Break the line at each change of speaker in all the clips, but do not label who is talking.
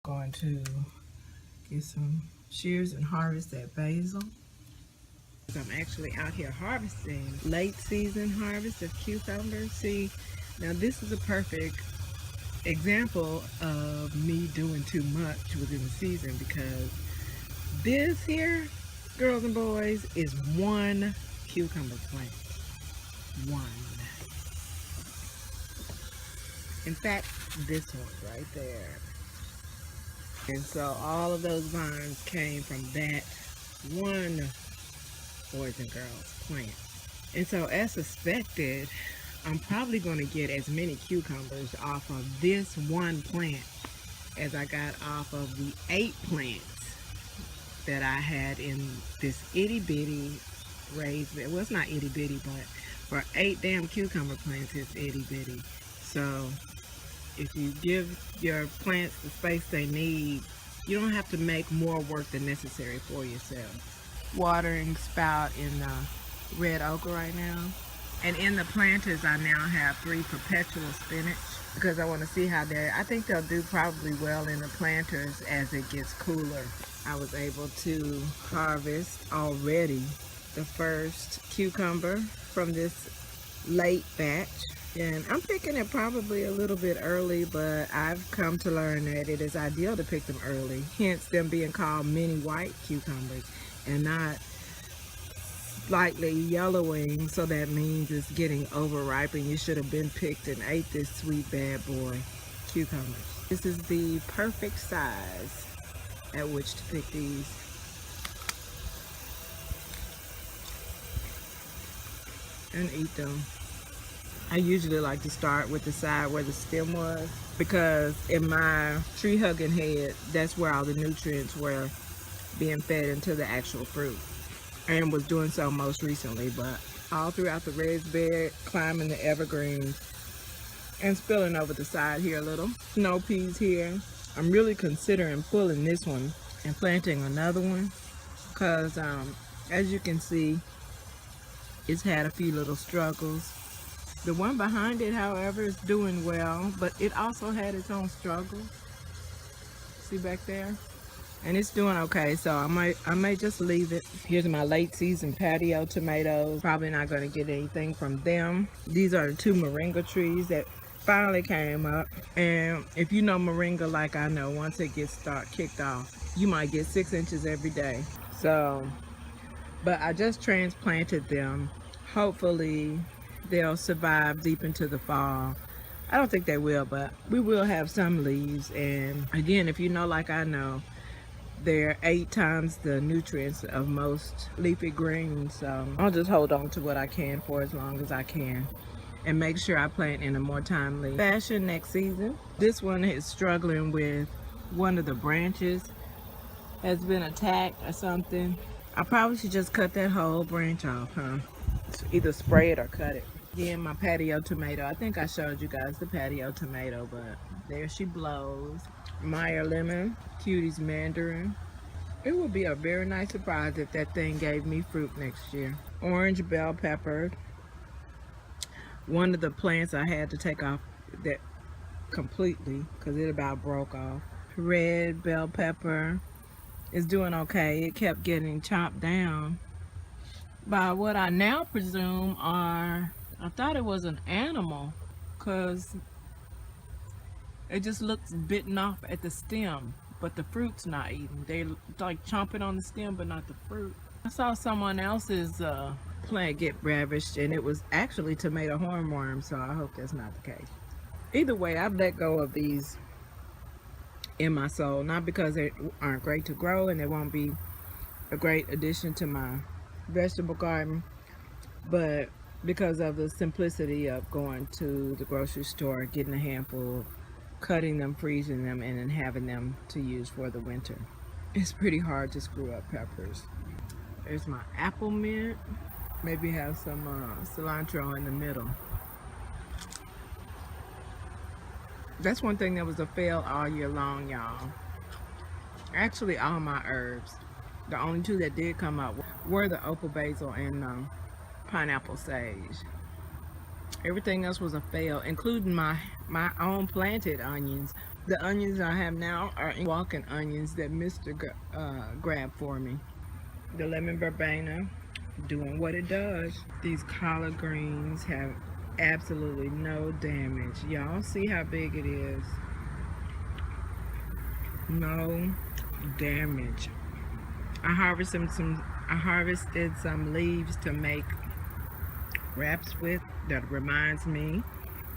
going to get some shears and harvest that basil. I'm actually out here harvesting late season harvest of cucumbers. See, now this is a perfect example of me doing too much within the season, because this here, girls and boys, is one cucumber plant. One. In fact, this one right there. And so all of those vines came from that one Boys and Girls plant. And so as suspected, I'm probably going to get as many cucumbers off of this one plant as I got off of the 8 plants that I had in this itty bitty raised bed. Well, it's not itty bitty, but for 8 damn cucumber plants, it's itty bitty. So if you give your plants the space they need, you don't have to make more work than necessary for yourself. Watering spout in red ochre right now. And in the planters, I now have 3 perpetual spinach because I want to see how I think they'll do probably well in the planters as it gets cooler. I was able to harvest already the first cucumber from this late batch. And I'm picking it probably a little bit early, but I've come to learn that it is ideal to pick them early, hence them being called mini white cucumbers and not slightly yellowing, so that means it's getting overripe and you should have been picked and ate this sweet bad boy cucumber. This is the perfect size at which to pick these. And eat them. I usually like to start with the side where the stem was, because in my tree hugging head, that's where all the nutrients were being fed into the actual fruit, and was doing so most recently. But all throughout the raised bed, climbing the evergreens and spilling over the side here a little. Snow peas here. I'm really considering pulling this one and planting another one, because as you can see, it's had a few little struggles. The one behind it, however, is doing well, but it also had its own struggles. See back there? And it's doing okay, so I might just leave it. Here's my late season patio tomatoes. Probably not going to get anything from them. These are the 2 moringa trees that finally came up. And if you know moringa like I know, once it gets kicked off, you might get 6 inches every day. So, but I just transplanted them. Hopefully they'll survive deep into the fall. I don't think they will, but we will have some leaves. And again, if you know like I know, they're 8 times the nutrients of most leafy greens. So I'll just hold on to what I can for as long as I can and make sure I plant in a more timely fashion next season. This one is struggling with one of the branches, has been attacked or something. I probably should just cut that whole branch off, huh? Either spray it or cut it. Again, my patio tomato. I think I showed you guys the patio tomato, but there she blows. Meyer lemon, Cutie's mandarin. It would be a very nice surprise if that thing gave me fruit next year. Orange bell pepper. One of the plants I had to take off that completely because it about broke off. Red bell pepper is doing okay. It kept getting chopped down by what I now presume are, I thought it was an animal, because it just looks bitten off at the stem, but the fruit's not eaten. They like chomping on the stem, but not the fruit. I saw someone else's plant get ravished, and it was actually tomato hornworm, so I hope that's not the case. Either way, I've let go of these in my soul, not because they aren't great to grow and they won't be a great addition to my vegetable garden, but because of the simplicity of going to the grocery store, getting a handful, cutting them, freezing them, and then having them to use for the winter. It's pretty hard to screw up peppers. There's my apple mint. Maybe have some cilantro in the middle. That's one thing that was a fail all year long, y'all. Actually, all my herbs. The only 2 that did come up were the opal basil and pineapple sage. Everything else was a fail, including my own planted onions. The onions I have now are walking onions that Mr. grabbed for me. The lemon verbena doing what it does. These collard greens have absolutely no damage. Y'all see how big it is? No damage. I harvested some leaves to make wraps with. That reminds me,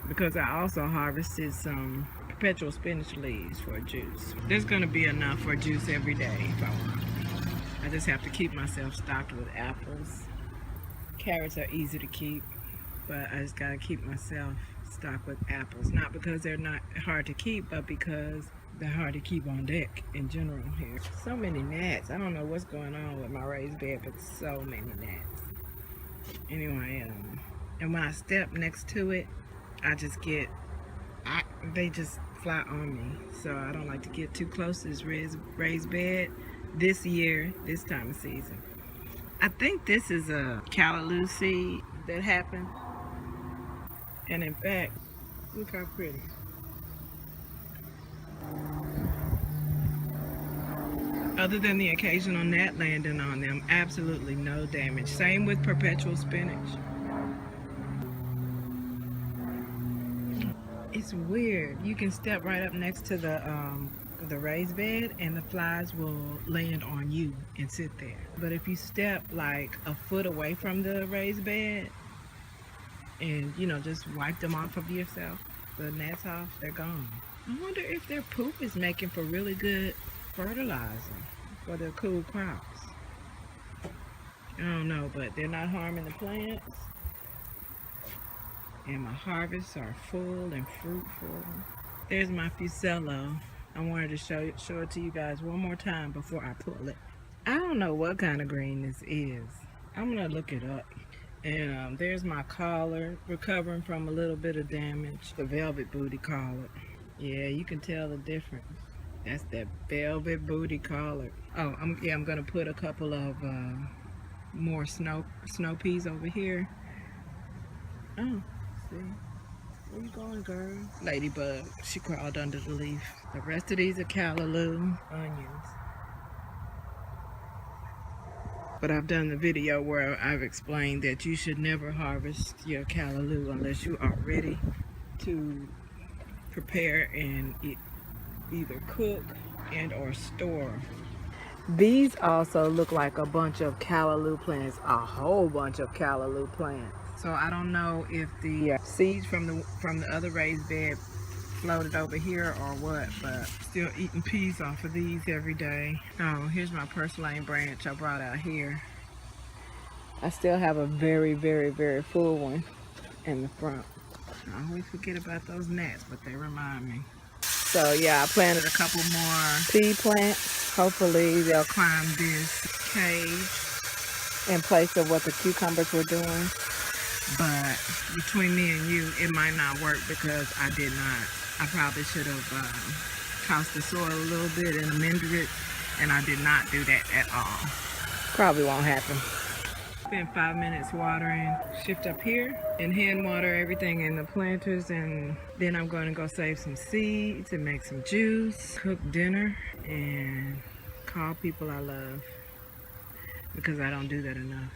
because I also harvested some perpetual spinach leaves for juice. There's gonna be enough for juice every day if I want. I just have to keep myself stocked with apples. Carrots are easy to keep, but I just gotta keep myself stocked with apples. Not because they're not hard to keep, but because they're hard to keep on deck in general here. So many gnats. I don't know what's going on with my raised bed, but so many gnats. Anyway, and when I step next to it, I just get, they just fly on me. So I don't like to get too close to this raised bed this year, this time of season. I think this is a callaloo seed that happened. And in fact, look how pretty. Other than the occasional gnat landing on them, absolutely no damage. Same with perpetual spinach. It's weird. You can step right up next to the raised bed and the flies will land on you and sit there. But if you step like a foot away from the raised bed and, you know, just wipe them off of yourself, the gnats off, they're gone. I wonder if their poop is making for really good fertilizer for the cool crops. I don't know, but they're not harming the plants. And my harvests are full and fruitful. There's my Fusello. I wanted to show it to you guys one more time before I pull it. I don't know what kind of green this is. I'm gonna look it up. And there's my collar, recovering from a little bit of damage. The velvet booty collar. Yeah, you can tell the difference. That's that velvet booty collar. Oh, I'm gonna put a couple of more snow peas over here. Oh, see. Where you going, girl? Ladybug. She crawled under the leaf. The rest of these are callaloo onions. But I've done the video where I've explained that you should never harvest your callaloo unless you are ready to prepare and either cook and or store. These also look like a bunch of callaloo plants, a whole bunch of callaloo plants. So I don't know if the seeds from the other raised bed floated over here or what, but still eating peas off of these every day. Oh, here's my purslane branch I brought out here. I still have a very, very, very full one in the front. I always forget about those gnats, but they remind me. So yeah, I planted a couple more pea plants. Hopefully they'll climb this cage in place of what the cucumbers were doing. But between me and you, it might not work because I did not. I probably should have tossed the soil a little bit and amended it, and I did not do that at all. Probably won't happen. Spend 5 minutes watering. Shift up here and hand water everything in the planters, and then I'm going to go save some seeds and make some juice, cook dinner, and call people I love because I don't do that enough.